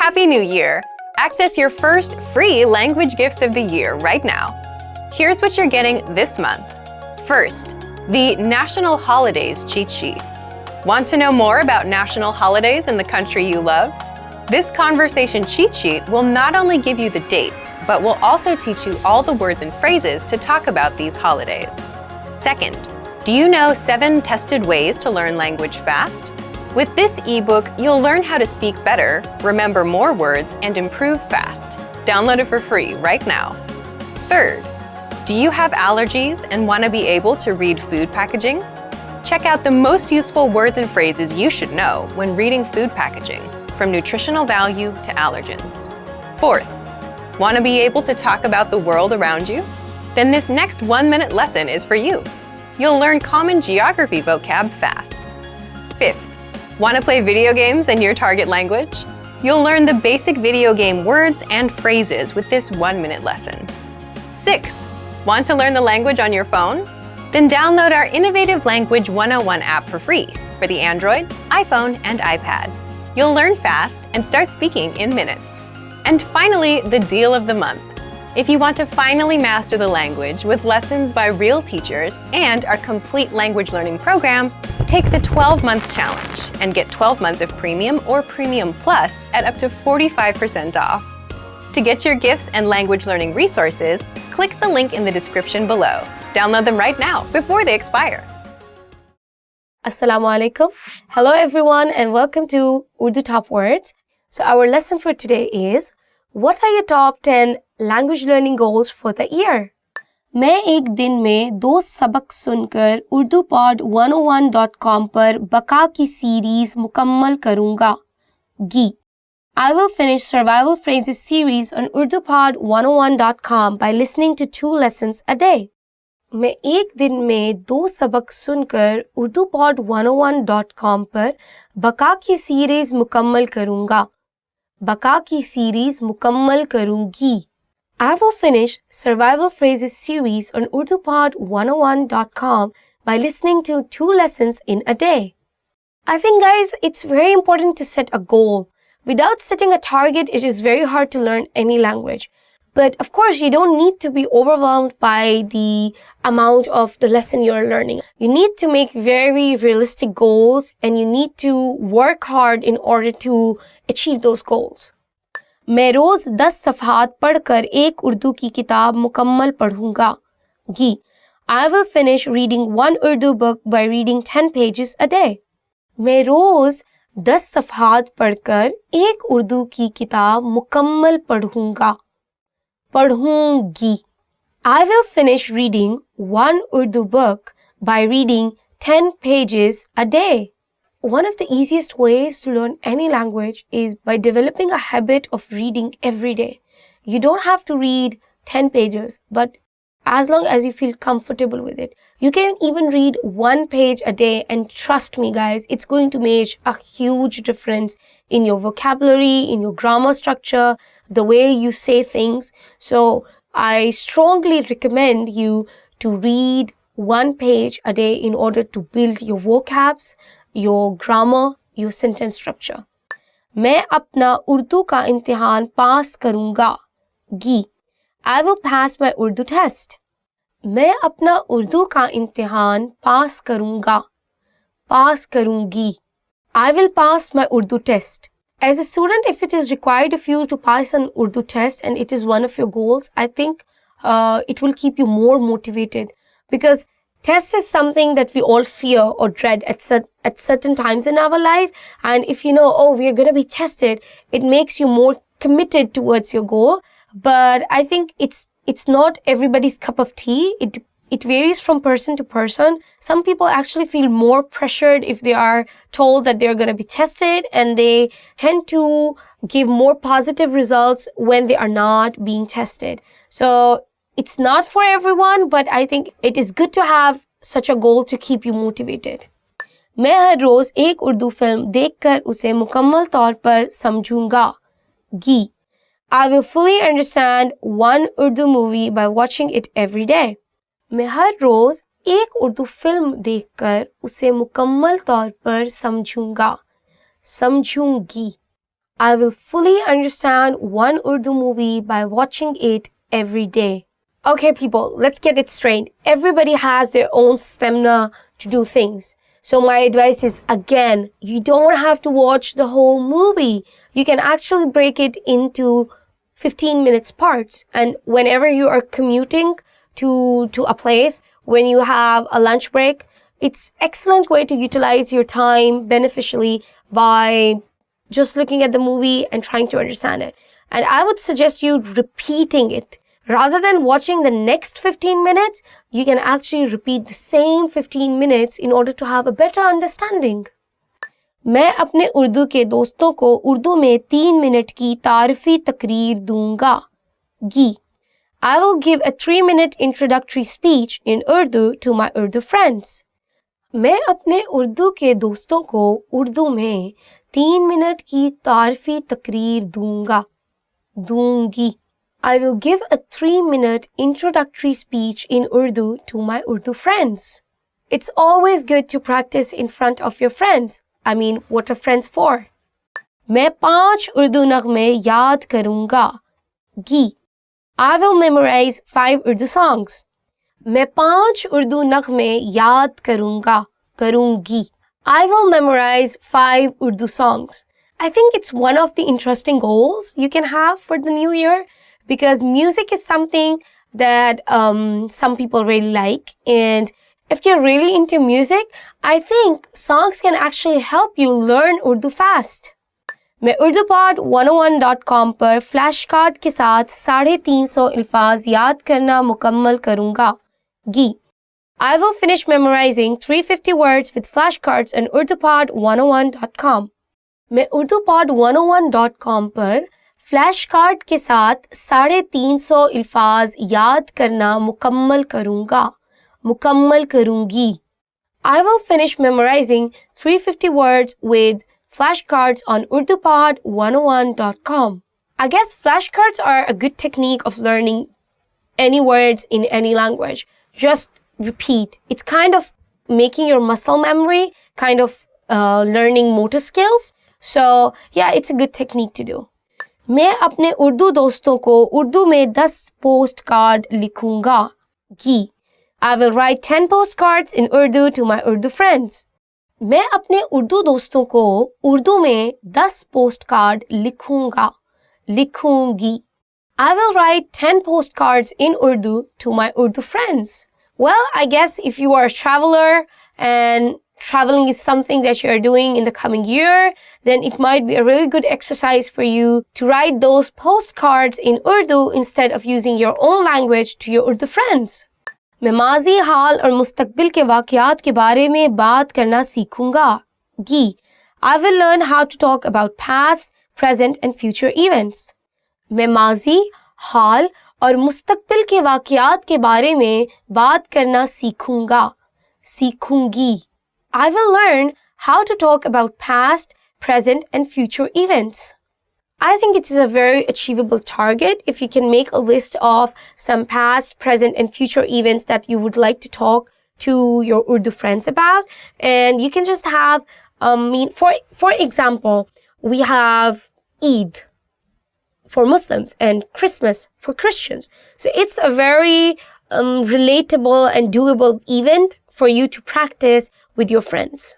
Happy New Year! Access your first free language gifts of the year right now. Here's what you're getting this month. First, the National Holidays cheat sheet. Want to know more about national holidays in the country you love? This conversation cheat sheet will not only give you the dates, but will also teach you all the words and phrases to talk about these holidays. Second, do you know 7 tested ways to learn language fast? With this ebook, you'll learn how to speak better, remember more words, and improve fast. Download it for free right now. Third, do you have allergies and want to be able to read food packaging? Check out the most useful words and phrases you should know when reading food packaging, from nutritional value to allergens. Fourth, want to be able to talk about the world around you? Then this next 1-minute lesson is for you. You'll learn common geography vocab fast. Fifth, want to play video games in your target language? You'll learn the basic video game words and phrases with this 1-minute lesson. Sixth, want to learn the language on your phone? Then download our innovative Language 101 app for free for the Android, iPhone, and iPad. You'll learn fast and start speaking in minutes. And finally, the deal of the month. If you want to finally master the language with lessons by real teachers and our complete language learning program, take the 12-month challenge and get 12 months of Premium or Premium Plus at up to 45% off. To get your gifts and language learning resources, click the link in the description below. Download them right now before they expire. Assalamu alaikum. Hello everyone and welcome to Urdu Top Words. So our lesson for today is, what are your top 10 language learning goals for the year? मैं एक दिन में 2 सबक सुनकर urdupod101.com पर बका की series मुकम्मल करूँगा. गी. I will finish survival phrases series on urdupod101.com by listening to 2 lessons a day. मैं एक दिन में 2 सबक सुनकर urdupod101.com पर बका की सीरीज मुकम्मल करूँगा. बका की सीरीज मुकम्मल करूँगी. I will finish survival phrases series on urdupod101.com by listening to 2 lessons in a day. I think guys, it's very important to set a goal. Without setting a target, it is very hard to learn any language. But of course, you don't need to be overwhelmed by the amount of the lesson you're learning. You need to make very realistic goals and you need to work hard in order to achieve those goals. मैं रोज 10 सफ़हात पढ़कर एक उर्दू की किताब मुकम्मल पढ़ूंगा. गी. I will finish reading 1 Urdu book by reading 10 pages a day. मैं रोज 10 सफ़हात पढ़कर एक उर्दू की किताब मुकम्मल पढ़ूंगा. पढ़ूंगी. I will finish reading 1 Urdu book by reading 10 pages a day. One of the easiest ways to learn any language is by developing a habit of reading every day. You don't have to read 10 pages, but as long as you feel comfortable with it. You can even read 1 page a day, and trust me guys, it's going to make a huge difference in your vocabulary, in your grammar structure, the way you say things. So I strongly recommend you to read 1 page a day in order to build your vocabs, your grammar, your sentence structure. मैं अपना उर्दू का इम्तिहान पास करूँगा. गी. I will pass my Urdu test. मैं अपना उर्दू का इम्तिहान पास करूँगा. पास करूँगी. I will pass my Urdu test. As a student, if it is required of you to pass an Urdu test and it is one of your goals, I think it will keep you more motivated, because test is something that we all fear or dread at certain times in our life. And if you know, oh, we're going to be tested, it makes you more committed towards your goal. But I think it's not everybody's cup of tea. It varies from person to person. Some people actually feel more pressured if they are told that they're going to be tested, and they tend to give more positive results when they are not being tested. So it's not for everyone, but I think it is good to have such a goal to keep you motivated. मैं हर रोज एक Urdu film देखकर उसे मुकम्मल तौर पर समझूंगा. गी. I will fully understand 1 Urdu movie by watching it every day. मैं हर रोज एक उर्दू फिल्म देखकर उसे मुकम्मल तौर पर समझूंगा. समझूंगी. I will fully understand one Urdu movie by watching it every day. Okay, people, let's get it straight. Everybody has their own stamina to do things. So my advice is, again, you don't have to watch the whole movie. You can actually break it into 15 minutes parts. And whenever you are commuting to a place, when you have a lunch break, it's excellent way to utilize your time beneficially by just looking at the movie and trying to understand it. And I would suggest you repeating it. Rather than watching the next 15 minutes, you can actually repeat the same 15 minutes in order to have a better understanding. मैं अपने उर्दू के दोस्तों को उर्दू में 3 minute की तारीफी तकरीर दूंगा. गी. I will give a 3-minute introductory speech in Urdu to my Urdu friends. मैं अपने उर्दू के दोस्तों को उर्दू में 3 मिनट की तारीफी तकरीर दूंगी. I will give a 3-minute introductory speech in Urdu to my Urdu friends. It's always good to practice in front of your friends. I mean, what are friends for? मैं 5 उर्दू नग़मे याद करूँगा. गी. I will memorize 5 Urdu songs. मैं 5 उर्दू नग़मे याद करूँगी. I will memorize 5 Urdu songs. I think it's one of the interesting goals you can have for the new year, because music is something that some people really like. And if you're really into music, I think songs can actually help you learn Urdu fast. मैं urdupod101.com पर flash card के साथ 350 अल्फाज याद करना मुकम्मल करूँगा. गी. I will finish memorizing 350 words with flashcards on urdupod101.com. मैं urdupod101.com पर फ्लैश कार्ड के साथ 350 अल्फाज याद करना मुकम्मल करूँगी. I will finish memorizing 350 words with flashcards on urdupod101.com. I guess flashcards are a good technique of learning any words in any language. Just repeat. It's kind of making your muscle memory, kind of learning motor skills. So yeah, it's a good technique to do. मैं अपने उर्दू दोस्तों को उर्दू में 10 post card लिखूंगा. गी. I will write 10 postcards in Urdu to my Urdu friends. मैं अपने उर्दू दोस्तों को उर्दू में 10 पोस्ट कार्ड लिखूंगी. I will write 10 postcards in Urdu to my Urdu friends. Well, I guess if you are a traveler and traveling is something that you're doing in the coming year, then it might be a really good exercise for you to write those postcards in Urdu instead of using your own language to your Urdu friends. मैं माजी, हाल और मुस्तकबिल के वाक़यात के बारे में बात करना सीखूंगा. गी. I will learn how to talk about past, present and future events. मैं माजी, हाल और मुस्तकबिल के वाक़यात के बारे में बात करना सीखूंगी. I will learn how to talk about past, present and future events. I think it is a very achievable target if you can make a list of some past, present and future events that you would like to talk to your Urdu friends about. And you can just have, for example, we have Eid for Muslims and Christmas for Christians. So it's a very relatable and doable event for you to practice with your friends.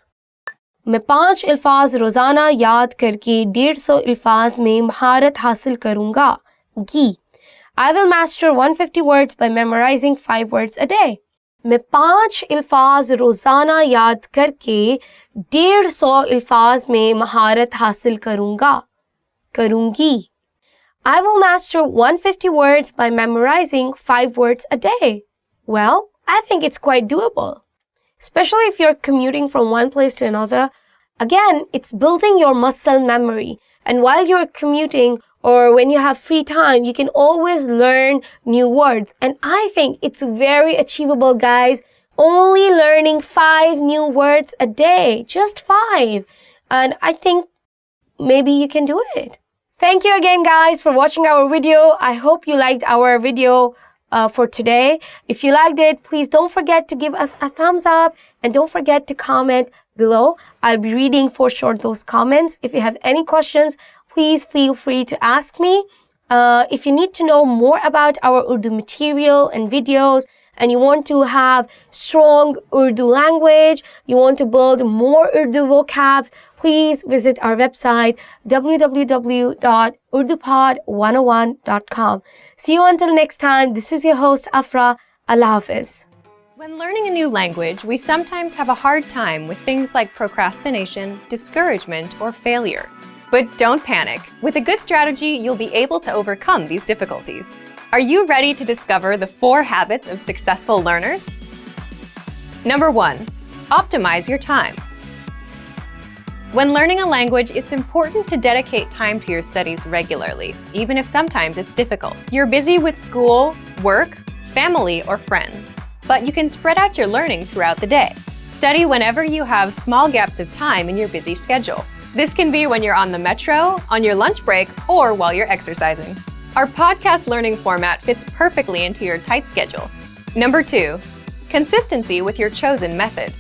मैं 5 अल्फाज रोज़ाना याद करके 150 अल्फाज में महारत हासिल करूँगा. गी. I will master 150 words by memorizing 5 words a day. मैं 5 अल्फाज रोज़ाना याद करके 150 अल्फाज में महारत हासिल करूँगी. I will master 150 words by memorizing 5 words a day. Well, I think it's quite doable, especially if you're commuting from one place to another. Again, it's building your muscle memory. And while you're commuting or when you have free time, you can always learn new words. And I think it's very achievable, guys. Only learning 5 new words a day, just 5. And I think maybe you can do it. Thank you again, guys, for watching our video. I hope you liked our video for today. If you liked it, please don't forget to give us a thumbs up and don't forget to comment below. I'll be reading for sure those comments. If you have any questions, please feel free to ask me. If you need to know more about our Urdu material and videos, and you want to have strong Urdu language, you want to build more Urdu vocabs, please visit our website www.urdupod101.com. See you until next time. This is your host Afra. Allah Hafiz. When learning a new language, we sometimes have a hard time with things like procrastination, discouragement, or failure. But don't panic. With a good strategy, you'll be able to overcome these difficulties. Are you ready to discover the 4 habits of successful learners? Number 1, optimize your time. When learning a language, it's important to dedicate time to your studies regularly, even if sometimes it's difficult. You're busy with school, work, family, or friends, but you can spread out your learning throughout the day. Study whenever you have small gaps of time in your busy schedule. This can be when you're on the metro, on your lunch break, or while you're exercising. Our podcast learning format fits perfectly into your tight schedule. Number 2, consistency with your chosen method.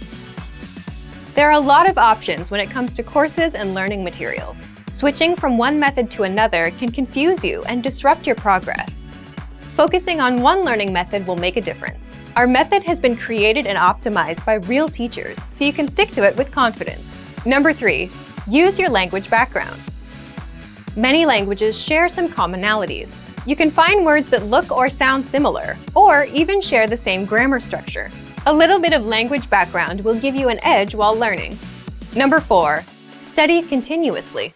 There are a lot of options when it comes to courses and learning materials. Switching from one method to another can confuse you and disrupt your progress. Focusing on one learning method will make a difference. Our method has been created and optimized by real teachers, so you can stick to it with confidence. Number 3, use your language background. Many languages share some commonalities. You can find words that look or sound similar, or even share the same grammar structure. A little bit of language background will give you an edge while learning. Number 4, study continuously.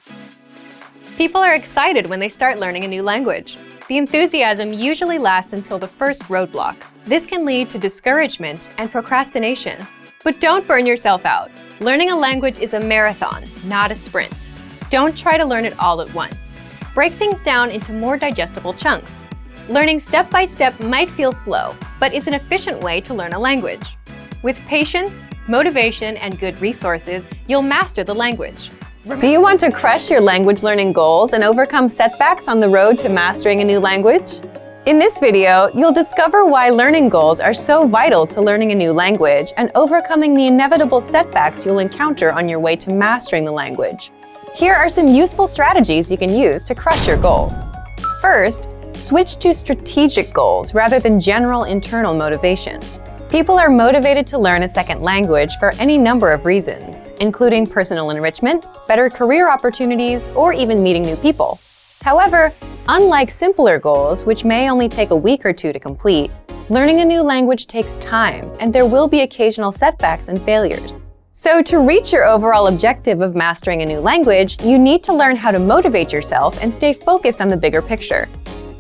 People are excited when they start learning a new language. The enthusiasm usually lasts until the first roadblock. This can lead to discouragement and procrastination. But don't burn yourself out. Learning a language is a marathon, not a sprint. Don't try to learn it all at once. Break things down into more digestible chunks. Learning step by step might feel slow, but it's an efficient way to learn a language. With patience, motivation, and good resources, you'll master the language. Do you want to crush your language learning goals and overcome setbacks on the road to mastering a new language? In this video, you'll discover why learning goals are so vital to learning a new language and overcoming the inevitable setbacks you'll encounter on your way to mastering the language. Here are some useful strategies you can use to crush your goals. First, switch to strategic goals rather than general internal motivation. People are motivated to learn a second language for any number of reasons, including personal enrichment, better career opportunities, or even meeting new people. However, unlike simpler goals, which may only take a week or 2 to complete, learning a new language takes time, and there will be occasional setbacks and failures. So to reach your overall objective of mastering a new language, you need to learn how to motivate yourself and stay focused on the bigger picture.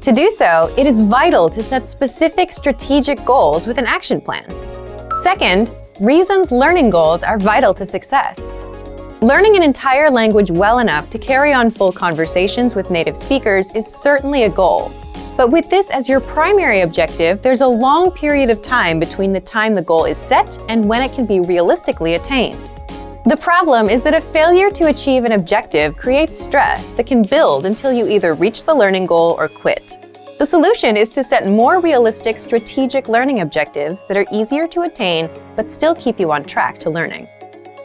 To do so, it is vital to set specific strategic goals with an action plan. Second, reasons learning goals are vital to success. Learning an entire language well enough to carry on full conversations with native speakers is certainly a goal. But with this as your primary objective, there's a long period of time between the time the goal is set and when it can be realistically attained. The problem is that a failure to achieve an objective creates stress that can build until you either reach the learning goal or quit. The solution is to set more realistic strategic learning objectives that are easier to attain but still keep you on track to learning.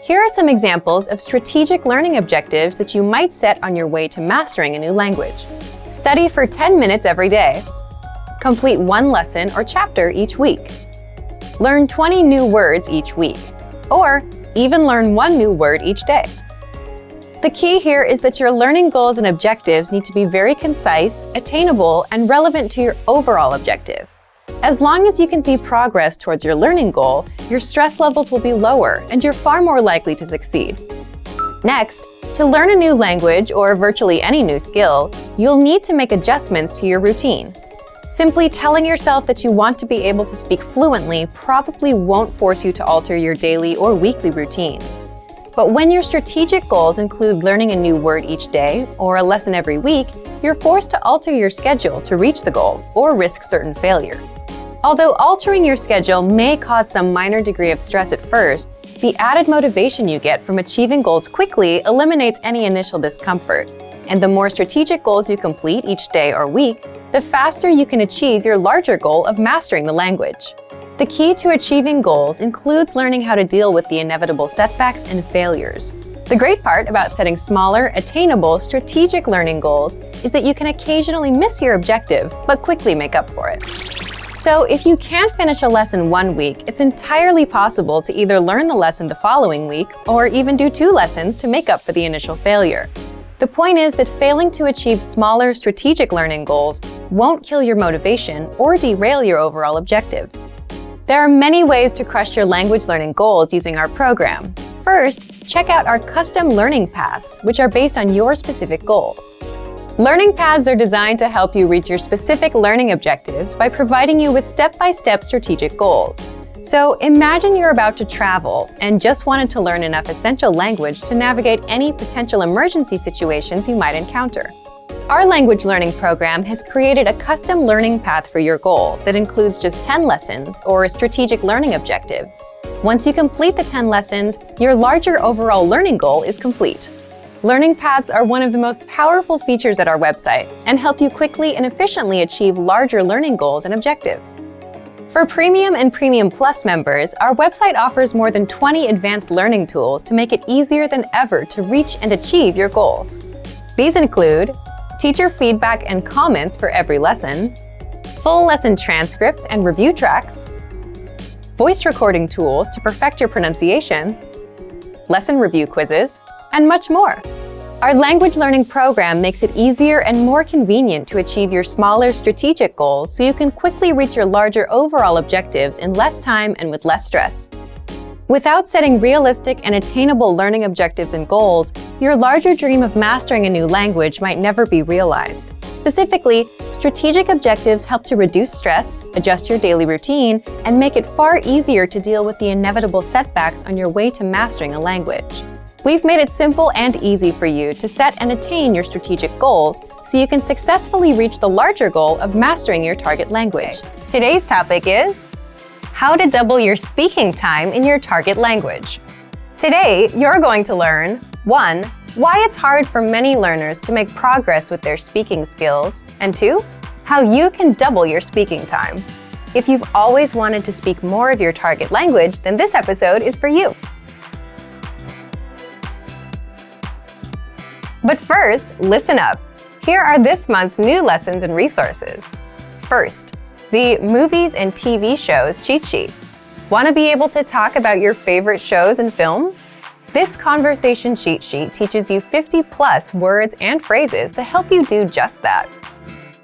Here are some examples of strategic learning objectives that you might set on your way to mastering a new language. Study for 10 minutes every day. Complete 1 lesson or chapter each week. Learn 20 new words each week. Or even learn 1 new word each day. The key here is that your learning goals and objectives need to be very concise, attainable, and relevant to your overall objective. As long as you can see progress towards your learning goal, your stress levels will be lower and you're far more likely to succeed. Next, to learn a new language or virtually any new skill, you'll need to make adjustments to your routine. Simply telling yourself that you want to be able to speak fluently probably won't force you to alter your daily or weekly routines. But when your strategic goals include learning a new word each day or a lesson every week, you're forced to alter your schedule to reach the goal or risk certain failure. Although altering your schedule may cause some minor degree of stress at first, the added motivation you get from achieving goals quickly eliminates any initial discomfort. And the more strategic goals you complete each day or week, the faster you can achieve your larger goal of mastering the language. The key to achieving goals includes learning how to deal with the inevitable setbacks and failures. The great part about setting smaller, attainable, strategic learning goals is that you can occasionally miss your objective, but quickly make up for it. So if you can't finish a lesson one week, it's entirely possible to either learn the lesson the following week or even do 2 lessons to make up for the initial failure. The point is that failing to achieve smaller, strategic learning goals won't kill your motivation or derail your overall objectives. There are many ways to crush your language learning goals using our program. First, check out our custom learning paths, which are based on your specific goals. Learning paths are designed to help you reach your specific learning objectives by providing you with step-by-step strategic goals. So imagine you're about to travel and just wanted to learn enough essential language to navigate any potential emergency situations you might encounter. Our language learning program has created a custom learning path for your goal that includes just 10 lessons or strategic learning objectives. Once you complete the 10 lessons, your larger overall learning goal is complete. Learning paths are one of the most powerful features at our website and help you quickly and efficiently achieve larger learning goals and objectives. For Premium and Premium Plus members, our website offers more than 20 advanced learning tools to make it easier than ever to reach and achieve your goals. These include teacher feedback and comments for every lesson, full lesson transcripts and review tracks, voice recording tools to perfect your pronunciation, lesson review quizzes, and much more. Our language learning program makes it easier and more convenient to achieve your smaller strategic goals so you can quickly reach your larger overall objectives in less time and with less stress. Without setting realistic and attainable learning objectives and goals, your larger dream of mastering a new language might never be realized. Specifically, strategic objectives help to reduce stress, adjust your daily routine, and make it far easier to deal with the inevitable setbacks on your way to mastering a language. We've made it simple and easy for you to set and attain your strategic goals so you can successfully reach the larger goal of mastering your target language. Today's topic is how to double your speaking time in your target language. Today, you're going to learn 1. Why it's hard for many learners to make progress with their speaking skills, and 2. How you can double your speaking time. If you've always wanted to speak more of your target language, then this episode is for you. But first, listen up. Here are this month's new lessons and resources. First, the Movies and TV Shows Cheat Sheet. Want to be able to talk about your favorite shows and films? This conversation cheat sheet teaches you 50+ words and phrases to help you do just that.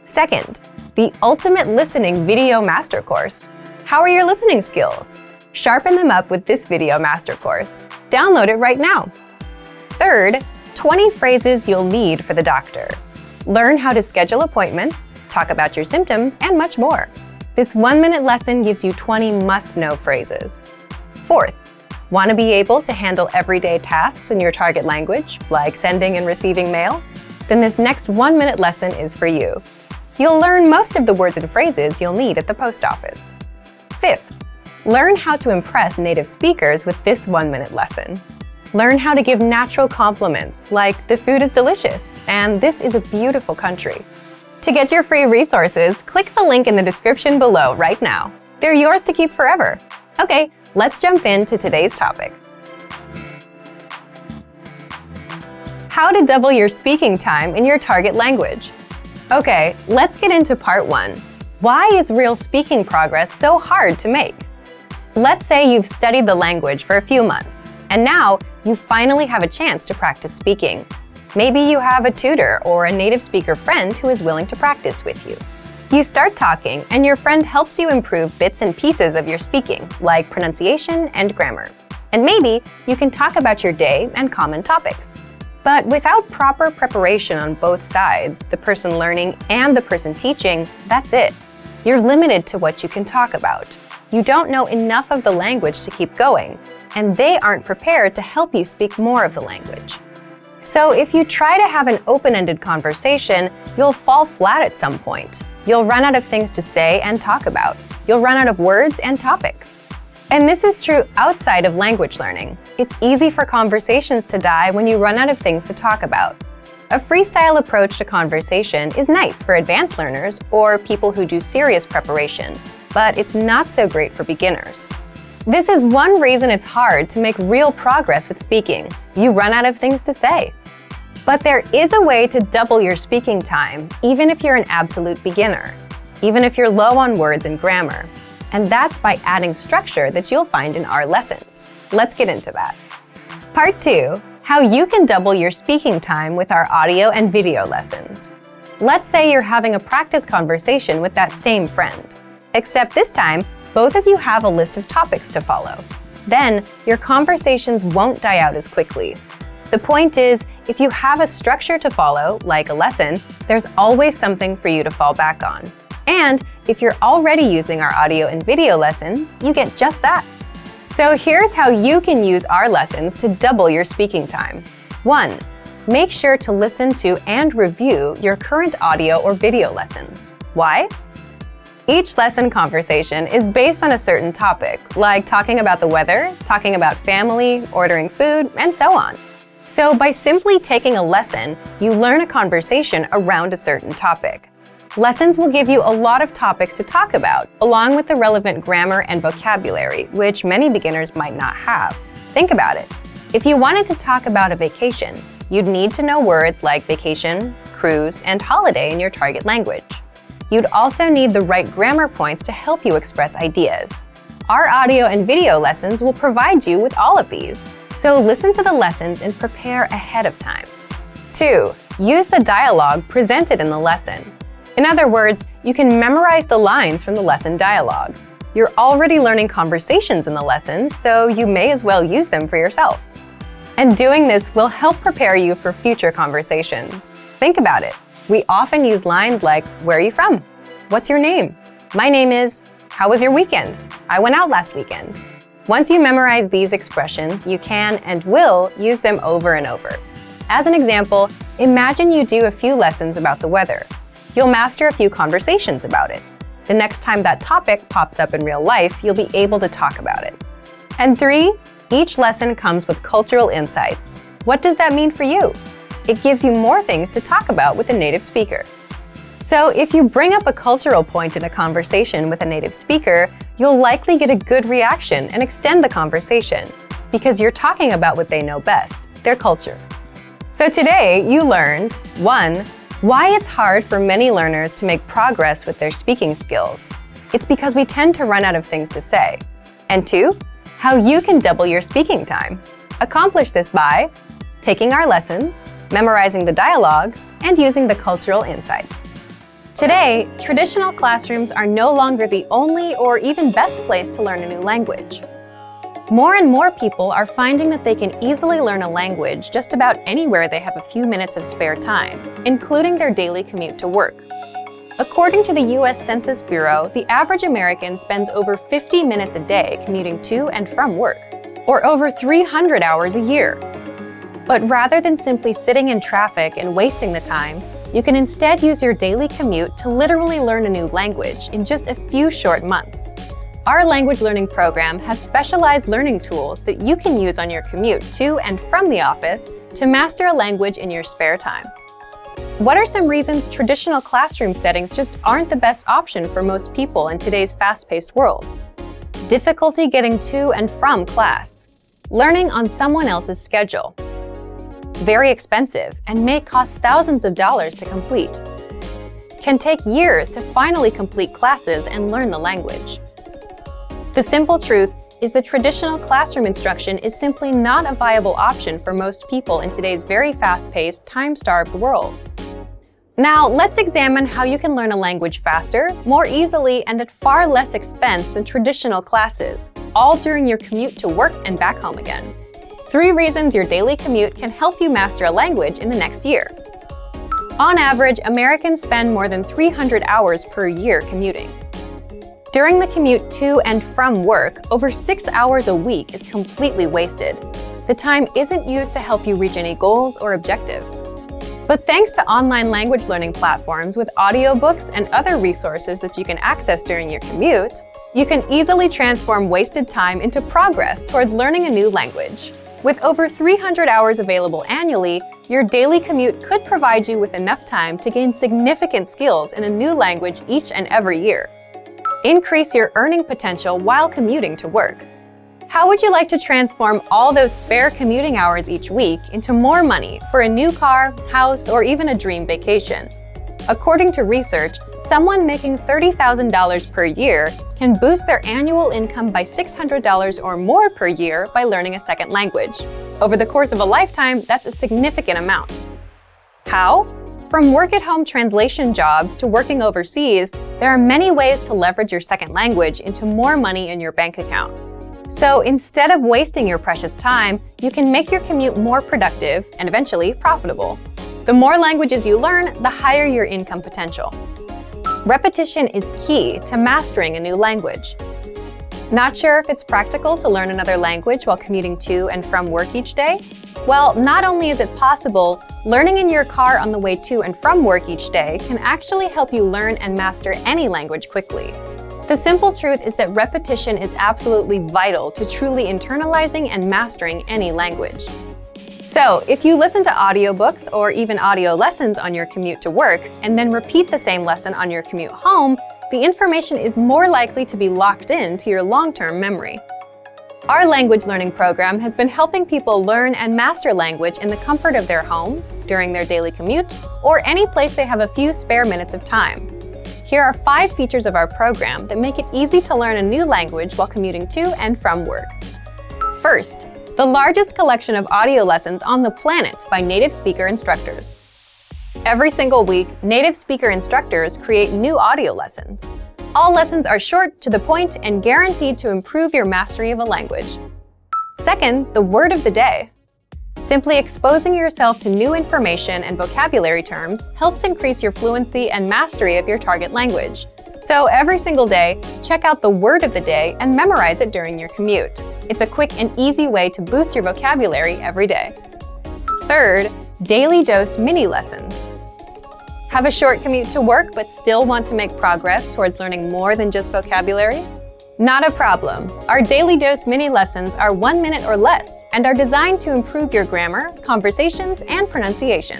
Second, the Ultimate Listening Video Master Course. How are your listening skills? Sharpen them up with this video master course. Download it right now. Third, 20 phrases you'll need for the doctor. Learn how to schedule appointments, talk about your symptoms, and much more. This 1-minute lesson gives you 20 must-know phrases. Fourth, want to be able to handle everyday tasks in your target language, like sending and receiving mail? Then this next 1-minute lesson is for you. You'll learn most of the words and phrases you'll need at the post office. Fifth, learn how to impress native speakers with this 1-minute lesson. Learn how to give natural compliments like "the food is delicious" and "this is a beautiful country." To get your free resources, click the link in the description below right now. They're yours to keep forever. Okay, let's jump into today's topic. How to double your speaking time in your target language. Okay, let's get into part 1. Why is real speaking progress so hard to make? Let's say you've studied the language for a few months, and now you finally have a chance to practice speaking. Maybe you have a tutor or a native speaker friend who is willing to practice with you. You start talking, and your friend helps you improve bits and pieces of your speaking, like pronunciation and grammar. And maybe you can talk about your day and common topics. But without proper preparation on both sides, the person learning and the person teaching, that's it. You're limited to what you can talk about. You don't know enough of the language to keep going, and they aren't prepared to help you speak more of the language. So if you try to have an open-ended conversation, you'll fall flat at some point. You'll run out of things to say and talk about. You'll run out of words and topics. And this is true outside of language learning. It's easy for conversations to die when you run out of things to talk about. A freestyle approach to conversation is nice for advanced learners or people who do serious preparation, but it's not so great for beginners. This is one reason it's hard to make real progress with speaking. You run out of things to say. But there is a way to double your speaking time, even if you're an absolute beginner, even if you're low on words and grammar. And that's by adding structure that you'll find in our lessons. Let's get into that. Part 2, how you can double your speaking time with our audio and video lessons. Let's say you're having a practice conversation with that same friend, except this time, both of you have a list of topics to follow. Then, your conversations won't die out as quickly. The point is, if you have a structure to follow, like a lesson, there's always something for you to fall back on. And if you're already using our audio and video lessons, you get just that. So here's how you can use our lessons to double your speaking time. 1. Make sure to listen to and review your current audio or video lessons. Why? Each lesson conversation is based on a certain topic, like talking about the weather, talking about family, ordering food, and so on. So by simply taking a lesson, you learn a conversation around a certain topic. Lessons will give you a lot of topics to talk about, along with the relevant grammar and vocabulary, which many beginners might not have. Think about it. If you wanted to talk about a vacation, you'd need to know words like vacation, cruise, and holiday in your target language. You'd also need the right grammar points to help you express ideas. Our audio and video lessons will provide you with all of these, so listen to the lessons and prepare ahead of time. 2. Use the dialogue presented in the lesson. In other words, you can memorize the lines from the lesson dialogue. You're already learning conversations in the lessons, so you may as well use them for yourself. And doing this will help prepare you for future conversations. Think about it. We often use lines like, "Where are you from? What's your name? My name is, how was your weekend? I went out last weekend." Once you memorize these expressions, you can and will use them over and over. As an example, imagine you do a few lessons about the weather. You'll master a few conversations about it. The next time that topic pops up in real life, you'll be able to talk about it. And 3, each lesson comes with cultural insights. What does that mean for you? It gives you more things to talk about with a native speaker. So if you bring up a cultural point in a conversation with a native speaker, you'll likely get a good reaction and extend the conversation, because you're talking about what they know best, their culture. So today, you learned 1. Why it's hard for many learners to make progress with their speaking skills. It's because we tend to run out of things to say. And 2, how you can double your speaking time. Accomplish this by taking our lessons, memorizing the dialogues, and using the cultural insights. Today, traditional classrooms are no longer the only or even best place to learn a new language. More and more people are finding that they can easily learn a language just about anywhere they have a few minutes of spare time, including their daily commute to work. According to the US Census Bureau, the average American spends over 50 minutes a day commuting to and from work, or over 300 hours a year. But rather than simply sitting in traffic and wasting the time, you can instead use your daily commute to literally learn a new language in just a few short months. Our language learning program has specialized learning tools that you can use on your commute to and from the office to master a language in your spare time. What are some reasons traditional classroom settings just aren't the best option for most people in today's fast-paced world? Difficulty getting to and from class. Learning on someone else's schedule. Very expensive and may cost thousands of dollars to complete. Can take years to finally complete classes and learn the language. The simple truth is the traditional classroom instruction is simply not a viable option for most people in today's very fast-paced, time-starved world. Now, let's examine how you can learn a language faster, more easily, and at far less expense than traditional classes, all during your commute to work and back home again. 3 reasons your daily commute can help you master a language in the next year. On average, Americans spend more than 300 hours per year commuting. During the commute to and from work, over 6 hours a week is completely wasted. The time isn't used to help you reach any goals or objectives. But thanks to online language learning platforms with audiobooks and other resources that you can access during your commute, you can easily transform wasted time into progress toward learning a new language. With over 300 hours available annually, your daily commute could provide you with enough time to gain significant skills in a new language each and every year. Increase your earning potential while commuting to work. How would you like to transform all those spare commuting hours each week into more money for a new car, house, or even a dream vacation? According to research, someone making $30,000 per year can boost their annual income by $600 or more per year by learning a second language. Over the course of a lifetime, that's a significant amount. How? From work-at-home translation jobs to working overseas, there are many ways to leverage your second language into more money in your bank account. So instead of wasting your precious time, you can make your commute more productive and eventually profitable. The more languages you learn, the higher your income potential. Repetition is key to mastering a new language. Not sure if it's practical to learn another language while commuting to and from work each day? Well, not only is it possible, learning in your car on the way to and from work each day can actually help you learn and master any language quickly. The simple truth is that repetition is absolutely vital to truly internalizing and mastering any language. So, if you listen to audiobooks or even audio lessons on your commute to work, and then repeat the same lesson on your commute home, the information is more likely to be locked into your long-term memory. Our language learning program has been helping people learn and master language in the comfort of their home, during their daily commute, or any place they have a few spare minutes of time. Here are 5 features of our program that make it easy to learn a new language while commuting to and from work. First, the largest collection of audio lessons on the planet by native speaker instructors. Every single week, native speaker instructors create new audio lessons. All lessons are short, to the point, and guaranteed to improve your mastery of a language. Second, the word of the day. Simply exposing yourself to new information and vocabulary terms helps increase your fluency and mastery of your target language. So every single day, check out the word of the day and memorize it during your commute. It's a quick and easy way to boost your vocabulary every day. Third, daily dose mini lessons. Have a short commute to work but still want to make progress towards learning more than just vocabulary? Not a problem. Our daily dose mini lessons are 1 minute or less and are designed to improve your grammar, conversations, and pronunciation.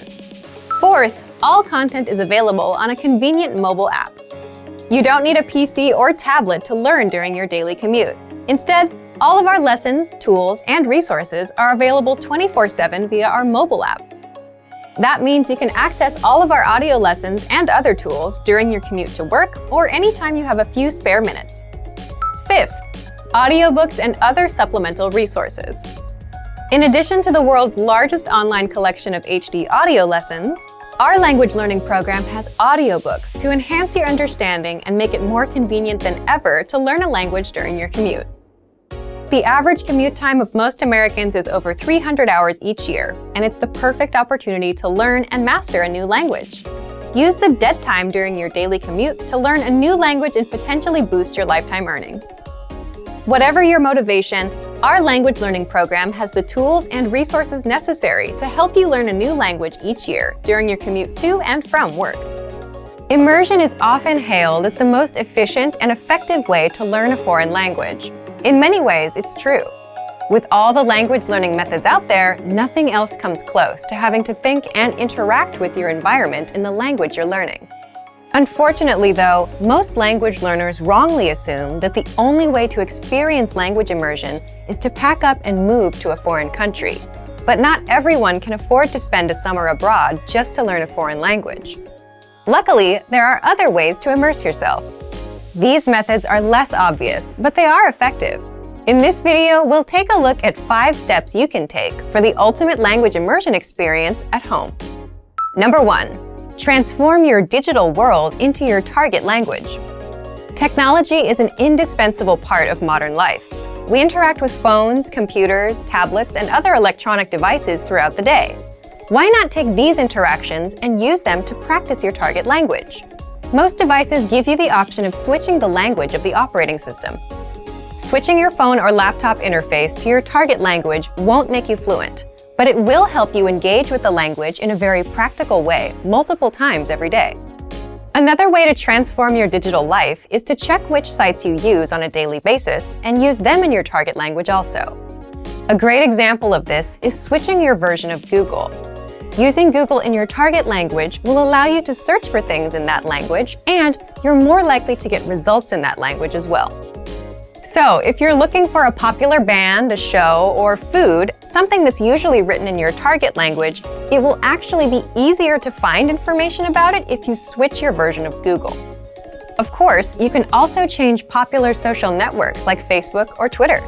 Fourth, all content is available on a convenient mobile app. You don't need a PC or tablet to learn during your daily commute. Instead, all of our lessons, tools, and resources are available 24/7 via our mobile app. That means you can access all of our audio lessons and other tools during your commute to work or anytime you have a few spare minutes. Fifth, audiobooks and other supplemental resources. In addition to the world's largest online collection of HD audio lessons, our language learning program has audiobooks to enhance your understanding and make it more convenient than ever to learn a language during your commute. The average commute time of most Americans is over 300 hours each year, and it's the perfect opportunity to learn and master a new language. Use the dead time during your daily commute to learn a new language and potentially boost your lifetime earnings. Whatever your motivation, our language learning program has the tools and resources necessary to help you learn a new language each year during your commute to and from work. Immersion is often hailed as the most efficient and effective way to learn a foreign language. In many ways, it's true. With all the language learning methods out there, nothing else comes close to having to think and interact with your environment in the language you're learning. Unfortunately, though, most language learners wrongly assume that the only way to experience language immersion is to pack up and move to a foreign country. But not everyone can afford to spend a summer abroad just to learn a foreign language. Luckily, there are other ways to immerse yourself. These methods are less obvious, but they are effective. In this video, we'll take a look at 5 steps you can take for the ultimate language immersion experience at home. Number 1. Transform your digital world into your target language. Technology is an indispensable part of modern life. We interact with phones, computers, tablets, and other electronic devices throughout the day. Why not take these interactions and use them to practice your target language? Most devices give you the option of switching the language of the operating system. Switching your phone or laptop interface to your target language won't make you fluent, but it will help you engage with the language in a very practical way multiple times every day. Another way to transform your digital life is to check which sites you use on a daily basis and use them in your target language also. A great example of this is switching your version of Google. Using Google in your target language will allow you to search for things in that language, and you're more likely to get results in that language as well. So, if you're looking for a popular band, a show, or food, something that's usually written in your target language, it will actually be easier to find information about it if you switch your version of Google. Of course, you can also change popular social networks like Facebook or Twitter.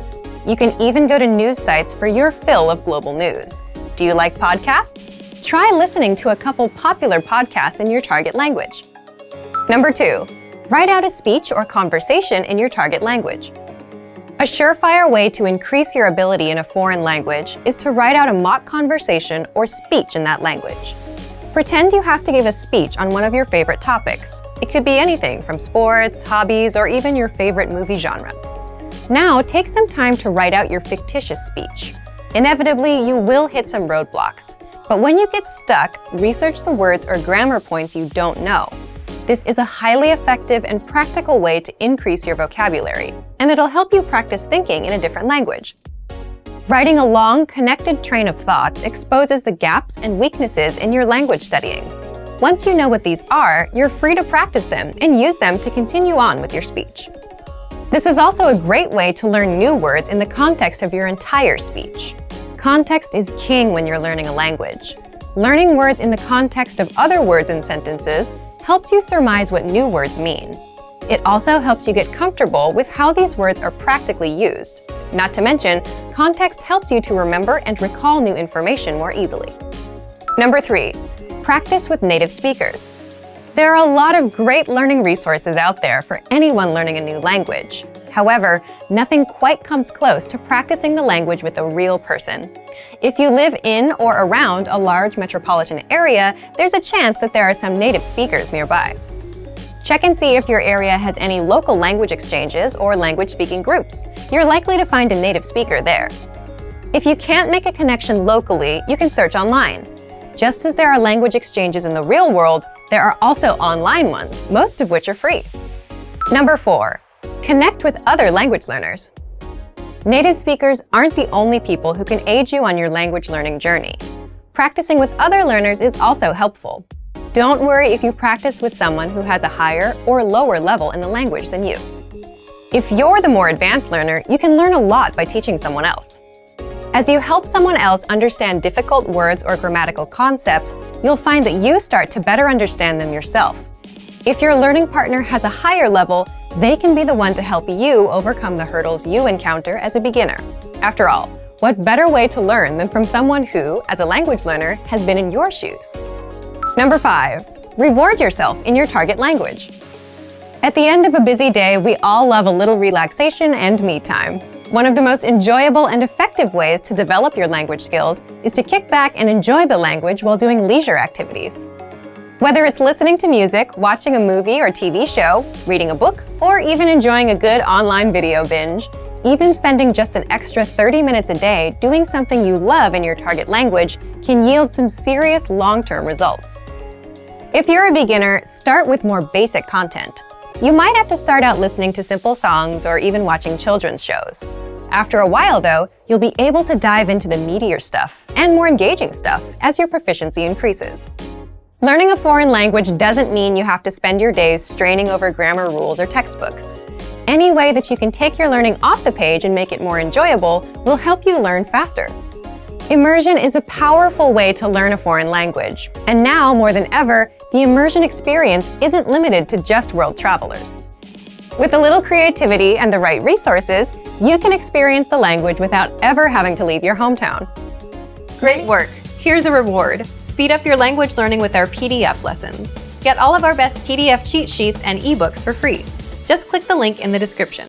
You can even go to news sites for your fill of global news. Do you like podcasts? Try listening to a couple popular podcasts in your target language. Number 2, write out a speech or conversation in your target language. A surefire way to increase your ability in a foreign language is to write out a mock conversation or speech in that language. Pretend you have to give a speech on one of your favorite topics. It could be anything from sports, hobbies, or even your favorite movie genre. Now, take some time to write out your fictitious speech. Inevitably, you will hit some roadblocks. But when you get stuck, research the words or grammar points you don't know. This is a highly effective and practical way to increase your vocabulary, and it'll help you practice thinking in a different language. Writing a long, connected train of thoughts exposes the gaps and weaknesses in your language studying. Once you know what these are, you're free to practice them and use them to continue on with your speech. This is also a great way to learn new words in the context of your entire speech. Context is king when you're learning a language. Learning words in the context of other words and sentences helps you surmise what new words mean. It also helps you get comfortable with how these words are practically used. Not to mention, context helps you to remember and recall new information more easily. Number 3, practice with native speakers. There are a lot of great learning resources out there for anyone learning a new language. However, nothing quite comes close to practicing the language with a real person. If you live in or around a large metropolitan area, there's a chance that there are some native speakers nearby. Check and see if your area has any local language exchanges or language-speaking groups. You're likely to find a native speaker there. If you can't make a connection locally, you can search online. Just as there are language exchanges in the real world, there are also online ones, most of which are free. Number 4, connect with other language learners. Native speakers aren't the only people who can aid you on your language learning journey. Practicing with other learners is also helpful. Don't worry if you practice with someone who has a higher or lower level in the language than you. If you're the more advanced learner, you can learn a lot by teaching someone else. As you help someone else understand difficult words or grammatical concepts, you'll find that you start to better understand them yourself. If your learning partner has a higher level, they can be the one to help you overcome the hurdles you encounter as a beginner. After all, what better way to learn than from someone who, as a language learner, has been in your shoes? Number 5, reward yourself in your target language. At the end of a busy day, we all love a little relaxation and me time. One of the most enjoyable and effective ways to develop your language skills is to kick back and enjoy the language while doing leisure activities. Whether it's listening to music, watching a movie or TV show, reading a book, or even enjoying a good online video binge, even spending just an extra 30 minutes a day doing something you love in your target language can yield some serious long-term results. If you're a beginner, start with more basic content. You might have to start out listening to simple songs or even watching children's shows. After a while, though, you'll be able to dive into the meatier stuff and more engaging stuff as your proficiency increases. Learning a foreign language doesn't mean you have to spend your days straining over grammar rules or textbooks. Any way that you can take your learning off the page and make it more enjoyable will help you learn faster. Immersion is a powerful way to learn a foreign language, and now more than ever, the immersion experience isn't limited to just world travelers. With a little creativity and the right resources, you can experience the language without ever having to leave your hometown. Great work! Here's a reward. Speed up your language learning with our PDF lessons. Get all of our best PDF cheat sheets and ebooks for free. Just click the link in the description.